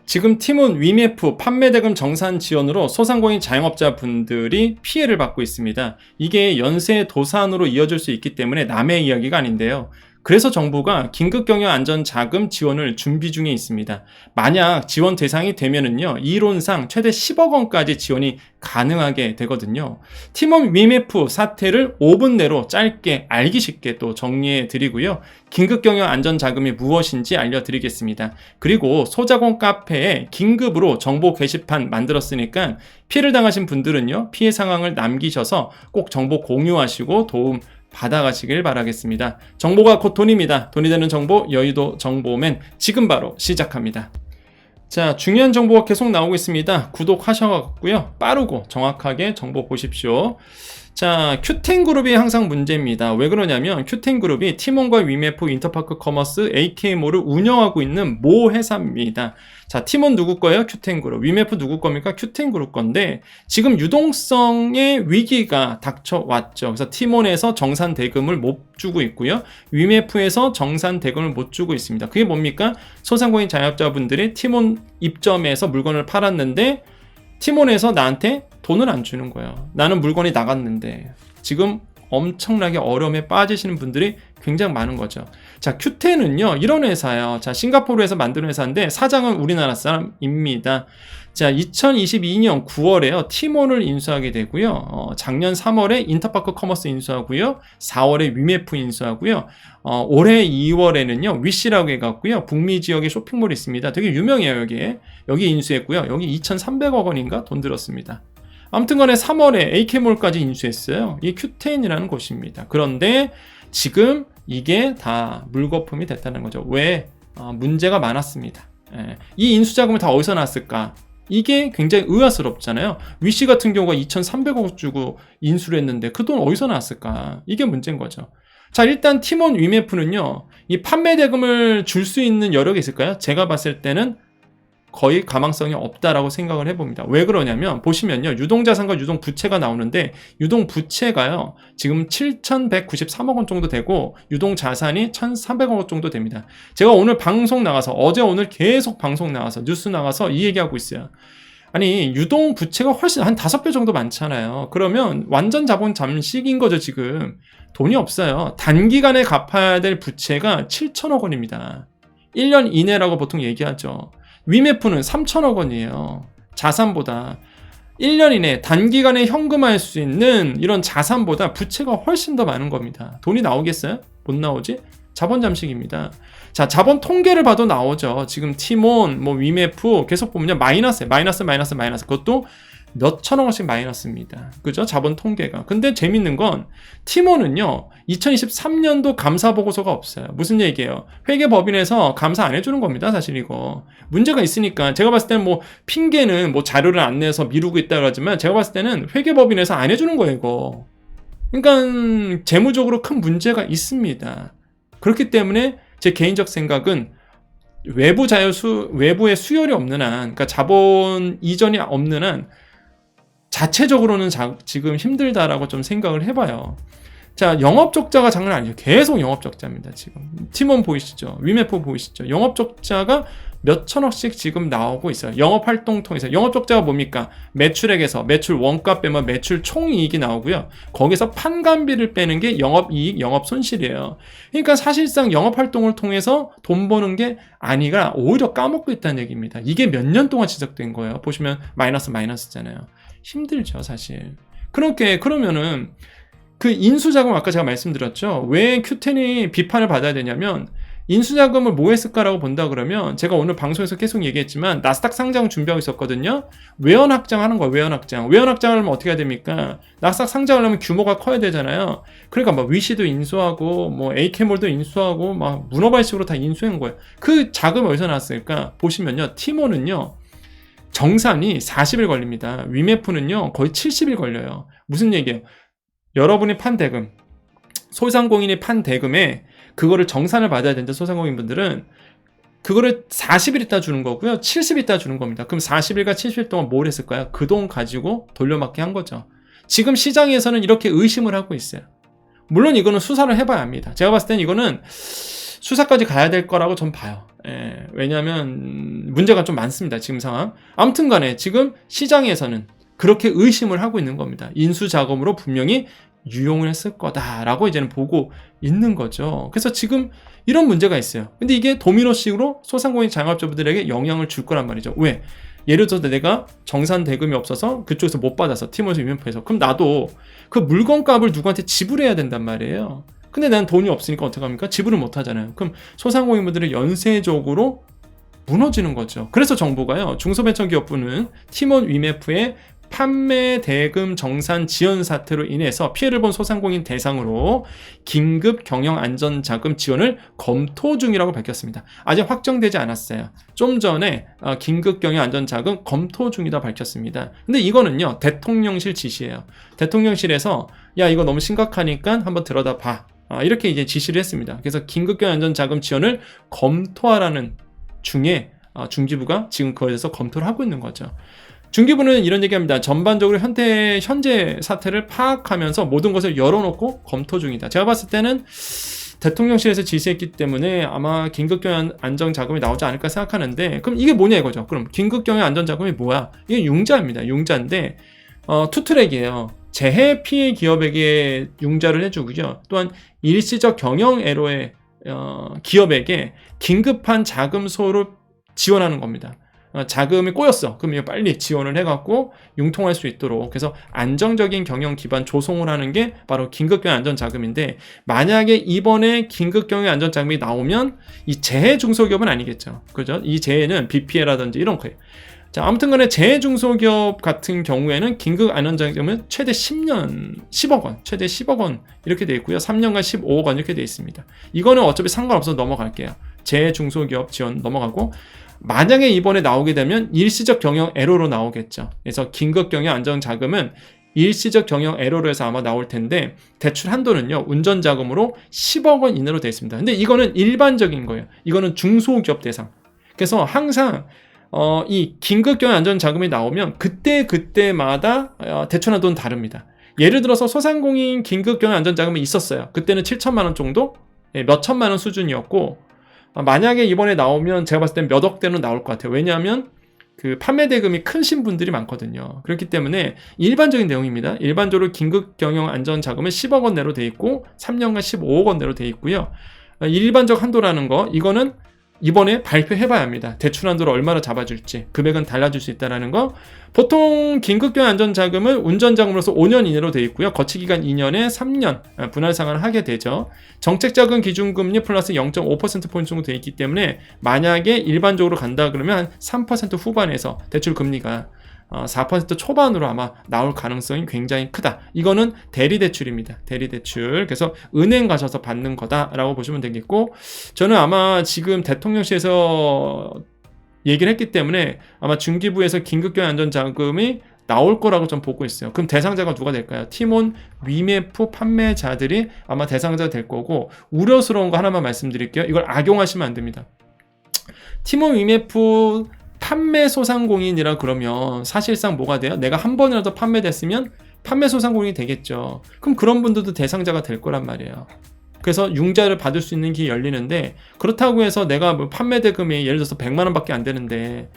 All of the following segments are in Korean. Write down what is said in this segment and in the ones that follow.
지금 티몬 위메프 판매 대금 정산 지연으로 소상공인 자영업자분들이 피해를 받고 있습니다. 이게 연쇄 도산으로 이어질 수 있기 때문에 남의 이야기가 아닌데요. 그래서 정부가 긴급경영안전자금 지원을 준비 중에 있습니다. 만약 지원 대상이 되면은요, 이론상 최대 10억 원까지 지원이 가능하게 되거든요. 티몬 위메프 사태를 5분 내로 짧게 알기 쉽게 또 정리해 드리고요. 긴급경영안전자금이 무엇인지 알려드리겠습니다. 그리고 소자공 카페에 긴급으로 정보 게시판 만들었으니까 피해를 당하신 분들은요, 피해 상황을 남기셔서 꼭 정보 공유하시고 도움 받아가시길 바라겠습니다. 정보가 곧 돈입니다. 돈이 되는 정보, 여의도 정보맨 지금 바로 시작합니다. 자, 중요한 정보가 계속 나오고 있습니다. 구독하셔갖고요, 빠르고 정확하게 정보 보십시오. 자, 큐텐그룹이 항상 문제입니다. 왜 그러냐면 큐텐그룹이 티몬과 위메프, 인터파크 커머스, AK몰을 운영하고 있는 모 회사입니다. 자, 티몬 누구 거예요? 큐텐그룹. 위메프 누구 겁니까? 큐텐그룹 건데 지금 유동성의 위기가 닥쳐왔죠. 그래서 티몬에서 정산 대금을 못 주고 있고요. 위메프에서 정산 대금을 못 주고 있습니다. 그게 뭡니까? 소상공인 자영업자분들이 티몬 입점해서 물건을 팔았는데 티몬에서 나한테 돈을 안 주는 거예요. 나는 물건이 나갔는데 지금 엄청나게 어려움에 빠지시는 분들이 굉장히 많은 거죠. 자, 큐텐은요, 이런 회사예요. 자, 싱가포르에서 만든 회사인데 사장은 우리나라 사람입니다. 자, 2022년 9월에요, 티몬을 인수하게 되고요. 작년 3월에 인터파크 커머스 인수하고요. 4월에 위메프 인수하고요. 올해 2월에는요, 위시라고 해갖고요. 북미 지역에 쇼핑몰이 있습니다. 되게 유명해요, 여기에. 여기 인수했고요. 여기 2,300억 원인가 돈 들었습니다. 아무튼 간에 3월에 AK몰까지 인수했어요. 이게 큐텐이라는 곳입니다. 그런데 지금 이게 다 물거품이 됐다는 거죠. 왜? 문제가 많았습니다. 이 인수 자금을 다 어디서 났을까? 이게 굉장히 의아스럽잖아요. 위시 같은 경우가 2,300억 주고 인수를 했는데 그 돈 어디서 나왔을까? 이게 문제인 거죠. 자, 일단 티몬 위메프는요, 이 판매 대금을 줄 수 있는 여력이 있을까요? 제가 봤을 때는 거의 가망성이 없다라고 생각을 해봅니다. 왜 그러냐면 보시면요, 유동자산과 유동부채가 나오는데 유동부채가요 지금 7,193억 원 정도 되고 유동자산이 1,300억 원 정도 됩니다. 제가 오늘 방송 나가서 어제 오늘 계속 방송 나가서 뉴스 나가서 이 얘기하고 있어요. 아니, 유동부채가 훨씬 한 5배 정도 많잖아요. 그러면 완전 자본 잠식인 거죠. 지금 돈이 없어요. 단기간에 갚아야 될 부채가 7천억 원입니다. 1년 이내라고 보통 얘기하죠. 위메프는 3천억 원이에요. 자산보다 1년 이내 단기간에 현금화할 수 있는 이런 자산보다 부채가 훨씬 더 많은 겁니다. 돈이 나오겠어요? 못 나오지? 자본 잠식입니다. 자, 자본 통계를 봐도 나오죠. 지금 티몬, 위메프 계속 보면 마이너스예요. 마이너스. 그것도 몇 천억 원씩 마이너스입니다. 그죠? 자본 통계가. 근데 재밌는 건 티몬은요, 2023년도 감사 보고서가 없어요. 무슨 얘기예요? 회계법인에서 감사 안 해주는 겁니다. 사실 이거 문제가 있으니까. 제가 봤을 때는 핑계는 자료를 안 내서 미루고 있다 그러지만 제가 봤을 때는 회계법인에서 안 해주는 거예요, 이거. 그러니까 재무적으로 큰 문제가 있습니다. 그렇기 때문에 제 개인적 생각은 외부의 수혈이 없는 한, 그러니까 자본 이전이 없는 한 자체적으로는 지금 힘들다라고 좀 생각을 해봐요. 자, 영업적자가 장난 아니죠. 계속 영업적자입니다. 지금 티몬 보이시죠? 위메프 보이시죠? 영업적자가 몇 천억씩 지금 나오고 있어요. 영업활동 통해서. 영업적자가 뭡니까? 매출액에서 매출 원가 빼면 매출 총이익이 나오고요. 거기서 판관비를 빼는 게 영업이익, 영업손실이에요. 그러니까 사실상 영업활동을 통해서 돈 버는 게 아니라 오히려 까먹고 있다는 얘기입니다. 이게 몇 년 동안 지속된 거예요. 보시면 마이너스잖아요. 힘들죠, 사실. 그러면은 그 인수자금 아까 제가 말씀드렸죠. 왜 큐텐이 비판을 받아야 되냐면 인수자금을 뭐 했을까라고 본다 그러면 제가 오늘 방송에서 계속 얘기했지만 나스닥 상장 준비하고 있었거든요. 외연 확장하는 거예요. 외연 확장을 하면 어떻게 해야 됩니까? 나스닥 상장을 하면 규모가 커야 되잖아요. 그러니까 위시도 인수하고 AK몰도 인수하고 문어발식으로 다 인수한 거예요. 그 자금 어디서 나왔을까? 보시면요, 티몬은요 정산이 40일 걸립니다. 위메프는요 거의 70일 걸려요. 무슨 얘기예요? 여러분이 판 대금, 소상공인이 판 대금에 그거를 정산을 받아야 되는데 소상공인분들은 그거를 40일 있다 주는 거고요. 70일 있다 주는 겁니다. 그럼 40일과 70일 동안 뭘 했을까요? 그 돈 가지고 돌려막기 한 거죠. 지금 시장에서는 이렇게 의심을 하고 있어요. 물론 이거는 수사를 해봐야 합니다. 제가 봤을 땐 이거는 수사까지 가야 될 거라고 전 봐요. 왜냐하면 문제가 좀 많습니다. 지금 상황. 아무튼 간에 지금 시장에서는 그렇게 의심을 하고 있는 겁니다. 인수 자금으로 분명히 유용을 했을 거다라고 이제는 보고 있는 거죠. 그래서 지금 이런 문제가 있어요. 근데 이게 도미노식으로 소상공인 자영업자분들에게 영향을 줄 거란 말이죠. 왜? 예를 들어서 내가 정산 대금이 없어서 그쪽에서 못 받아서 티몬에서 위메프에서 그럼 나도 그 물건값을 누구한테 지불해야 된단 말이에요. 근데 난 돈이 없으니까 어떡합니까? 지불을 못 하잖아요. 그럼 소상공인분들은 연쇄적으로 무너지는 거죠. 그래서 정부가요, 중소벤처기업부는 티몬 위메프의 판매 대금 정산 지연 사태로 인해서 피해를 본 소상공인 대상으로 긴급 경영 안전 자금 지원을 검토 중이라고 밝혔습니다. 아직 확정되지 않았어요. 좀 전에 긴급 경영 안전 자금 검토 중이다 밝혔습니다. 근데 이거는요, 대통령실 지시예요. 대통령실에서 야, 이거 너무 심각하니까 한번 들여다봐. 이렇게 이제 지시를 했습니다. 그래서 긴급 경영 안전 자금 지원을 검토하라는 중에 중기부가 지금 그거에 대해서 검토를 하고 있는 거죠. 중기부는 이런 얘기합니다. 전반적으로 현재 사태를 파악하면서 모든 것을 열어놓고 검토 중이다. 제가 봤을 때는 대통령실에서 지시했기 때문에 아마 긴급경영 안전자금이 나오지 않을까 생각하는데, 그럼 이게 뭐냐 이거죠. 그럼 긴급경영 안전자금이 뭐야? 이게 융자입니다. 융자인데 투트랙이에요. 재해 피해 기업에게 융자를 해주고요. 또한 일시적 경영 애로의 기업에게 긴급한 자금 소를 지원하는 겁니다. 자금이 꼬였어. 그럼 이거 빨리 지원을 해갖고 융통할 수 있도록. 그래서 안정적인 경영 기반 조성을 하는 게 바로 긴급경영 안전자금인데, 만약에 이번에 긴급경영 안전자금이 나오면 이 재해 중소기업은 아니겠죠. 그죠? 이 재해는 BPL라든지 이런 거예요. 자, 아무튼 간에 재해 중소기업 같은 경우에는 긴급 안전자금은 최대 10억 원, 최대 10억 원 이렇게 되어 있고요. 3년간 15억 원 이렇게 되어 있습니다. 이거는 어차피 상관없어서 넘어갈게요. 재해 중소기업 지원 넘어가고, 만약에 이번에 나오게 되면 일시적 경영 에러로 나오겠죠. 그래서 긴급 경영 안전 자금은 일시적 경영 에러로 해서 아마 나올 텐데, 대출 한도는요, 운전 자금으로 10억 원 이내로 되어 있습니다. 근데 이거는 일반적인 거예요. 이거는 중소기업 대상. 그래서 항상 이 긴급 경영 안전 자금이 나오면 그때마다 대출 한도는 다릅니다. 예를 들어서 소상공인 긴급 경영 안전 자금이 있었어요. 그때는 7천만 원 정도, 몇 천만 원 수준이었고, 만약에 이번에 나오면 제가 봤을 땐 몇 억대는 나올 것 같아요. 왜냐하면 그 판매 대금이 크신 분들이 많거든요. 그렇기 때문에 일반적인 내용입니다. 일반적으로 긴급 경영 안전 자금은 10억 원 내로 돼 있고 3년간 15억 원 내로 돼 있고요. 일반적 한도라는 거, 이거는 이번에 발표해봐야 합니다. 대출 한도를 얼마나 잡아줄지, 금액은 달라질 수 있다는 거. 보통 긴급경영 안전자금은 운전자금으로서 5년 이내로 되어 있고요. 거치기간 2년에 3년 분할 상환을 하게 되죠. 정책자금 기준금리 플러스 0.5%포인트 정도 되어 있기 때문에 만약에 일반적으로 간다 그러면 한 3% 후반에서 대출 금리가 4% 초반으로 아마 나올 가능성이 굉장히 크다. 이거는 대리대출입니다. 대리대출. 그래서 은행 가셔서 받는 거다라고 보시면 되겠고, 저는 아마 지금 대통령실에서 얘기를 했기 때문에 아마 중기부에서 긴급경영 안전자금이 나올 거라고 좀 보고 있어요. 그럼 대상자가 누가 될까요? 티몬 위메프 판매자들이 아마 대상자가 될 거고, 우려스러운 거 하나만 말씀드릴게요. 이걸 악용하시면 안 됩니다. 티몬 위메프 판매 소상공인이라 그러면 사실상 뭐가 돼요? 내가 한 번이라도 판매됐으면 판매 소상공인이 되겠죠. 그럼 그런 분들도 대상자가 될 거란 말이에요. 그래서 융자를 받을 수 있는 길이 열리는데, 그렇다고 해서 내가 뭐 판매 대금이 예를 들어서 100만 원밖에 안 되는데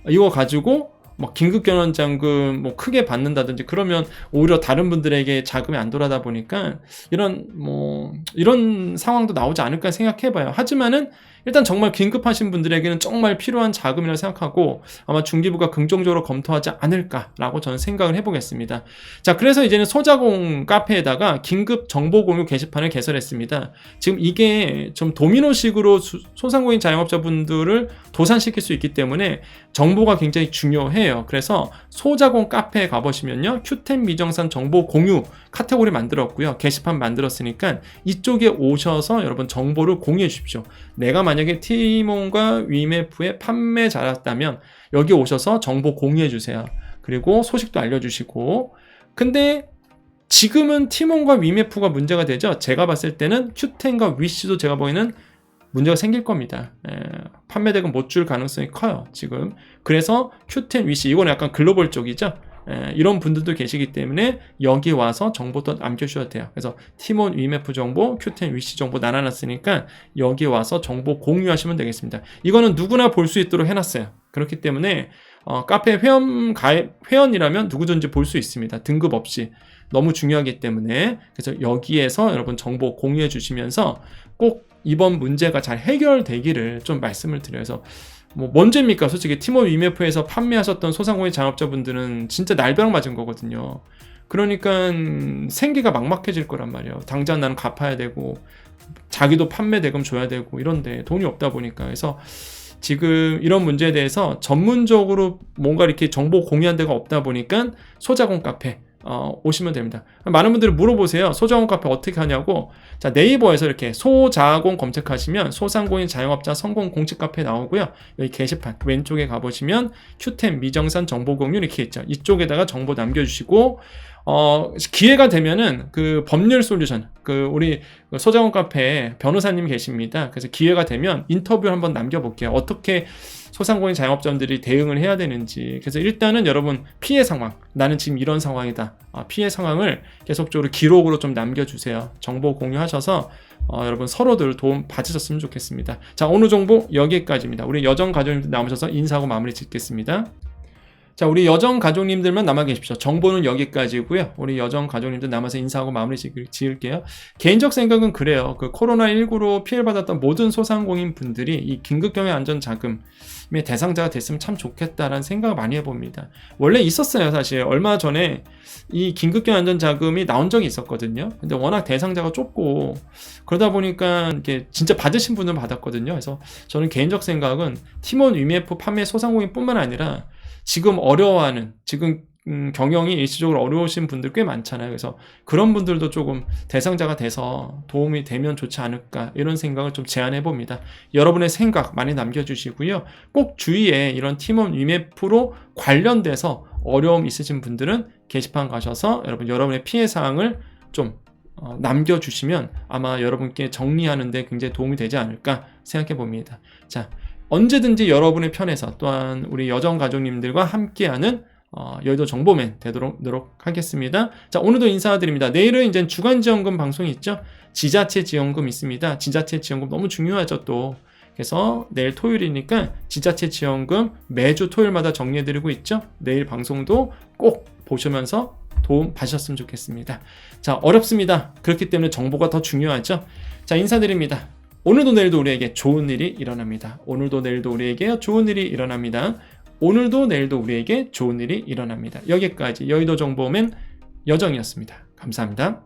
이거 가지고 뭐 긴급경영자금 뭐 크게 받는다든지 그러면 오히려 다른 분들에게 자금이 안 돌아다 보니까 이런 상황도 나오지 않을까 생각해봐요. 하지만은 일단 정말 긴급하신 분들에게는 정말 필요한 자금이라고 생각하고 아마 중기부가 긍정적으로 검토하지 않을까라고 저는 생각을 해보겠습니다. 자, 그래서 이제는 소자공 카페에다가 긴급 정보 공유 게시판을 개설했습니다. 지금 이게 좀 도미노식으로 소상공인 자영업자분들을 도산시킬 수 있기 때문에 정보가 굉장히 중요해요. 그래서 소자공 카페에 가보시면요, 큐텐 미정산 정보 공유 카테고리 만들었고요, 게시판 만들었으니까 이쪽에 오셔서 여러분 정보를 공유해 주십시오. 내가 만약에 티몬과 위메프의 판매자였다면 여기 오셔서 정보 공유해 주세요. 그리고 소식도 알려주시고. 근데 지금은 티몬과 위메프가 문제가 되죠. 제가 봤을 때는 큐텐과 위시도 제가 보기에는 문제가 생길 겁니다. 판매대금 못 줄 가능성이 커요, 지금. 그래서 큐텐, 위시, 이거는 약간 글로벌 쪽이죠. 이런 분들도 계시기 때문에 여기 와서 정보도 남겨주셔도 돼요. 그래서 팀원 위메프 정보, Q10 위시 정보 나눠놨으니까 여기 와서 정보 공유하시면 되겠습니다. 이거는 누구나 볼 수 있도록 해놨어요. 그렇기 때문에 카페 회원이라면 누구든지 볼 수 있습니다. 등급 없이. 너무 중요하기 때문에 그래서 여기에서 여러분 정보 공유해 주시면서 꼭 이번 문제가 잘 해결되기를 좀 말씀을 드려요. 그래서 뭔 죄입니까? 솔직히 팀원 위메프에서 판매하셨던 소상공인 자영업자분들은 진짜 날벼락 맞은 거거든요. 그러니까 생계가 막막해질 거란 말이에요. 당장 나는 갚아야 되고 자기도 판매 대금 줘야 되고 이런데 돈이 없다 보니까. 그래서 지금 이런 문제에 대해서 전문적으로 뭔가 이렇게 정보 공유한 데가 없다 보니까 소자공 카페 오시면 됩니다. 많은 분들이 물어보세요. 소자공 카페 어떻게 하냐고. 자, 네이버에서 이렇게 소자공 검색하시면 소상공인 자영업자 성공 공식 카페 나오고요. 여기 게시판 왼쪽에 가보시면 Q10 미정산 정보 공유 이렇게 있죠. 이쪽에다가 정보 남겨주시고 기회가 되면은 그 법률 솔루션 우리 소자공 카페에 변호사님 계십니다. 그래서 기회가 되면 인터뷰 한번 남겨볼게요. 어떻게 소상공인 자영업자들이 대응을 해야 되는지. 그래서 일단은 여러분 피해 상황, 나는 지금 이런 상황이다. 피해 상황을 계속적으로 기록으로 좀 남겨주세요. 정보 공유하셔서 여러분 서로들 도움 받으셨으면 좋겠습니다. 자, 오늘 정보 여기까지입니다. 우리 여정 가족님들 남으셔서 인사하고 마무리 짓겠습니다. 자, 우리 여정 가족님들만 남아 계십시오. 정보는 여기까지고요. 우리 여정 가족님들 남아서 인사하고 마무리 지을게요. 개인적 생각은 그래요. 그 코로나19로 피해를 받았던 모든 소상공인 분들이 이 긴급경영 안전자금의 대상자가 됐으면 참 좋겠다라는 생각을 많이 해봅니다. 원래 있었어요, 사실. 얼마 전에 이 긴급경영 안전자금이 나온 적이 있었거든요. 근데 워낙 대상자가 좁고 그러다 보니까 이게 진짜 받으신 분은 받았거든요. 그래서 저는 개인적 생각은 팀원 위메프 판매 소상공인뿐만 아니라 지금 어려워하는, 지금 경영이 일시적으로 어려우신 분들 꽤 많잖아요. 그래서 그런 분들도 조금 대상자가 돼서 도움이 되면 좋지 않을까 이런 생각을 좀 제안해 봅니다. 여러분의 생각 많이 남겨주시고요. 꼭 주위에 이런 팀원 위메프로 관련돼서 어려움 있으신 분들은 게시판 가셔서 여러분의 피해 사항을 좀 남겨주시면 아마 여러분께 정리하는 데 굉장히 도움이 되지 않을까 생각해 봅니다. 자, 언제든지 여러분의 편에서 또한 우리 여정 가족님들과 함께하는 여의도 정보맨 되도록 하겠습니다. 자, 오늘도 인사드립니다. 내일은 이제 주간지원금 방송이 있죠. 지자체 지원금 있습니다. 지자체 지원금 너무 중요하죠 또. 그래서 내일 토요일이니까 지자체 지원금 매주 토요일마다 정리해드리고 있죠. 내일 방송도 꼭 보시면서 도움 받으셨으면 좋겠습니다. 자, 어렵습니다. 그렇기 때문에 정보가 더 중요하죠. 자, 인사드립니다. 오늘도 내일도 우리에게 좋은 일이 일어납니다. 오늘도 내일도 우리에게 좋은 일이 일어납니다. 오늘도 내일도 우리에게 좋은 일이 일어납니다. 여기까지 여의도 정보맨 여정이었습니다. 감사합니다.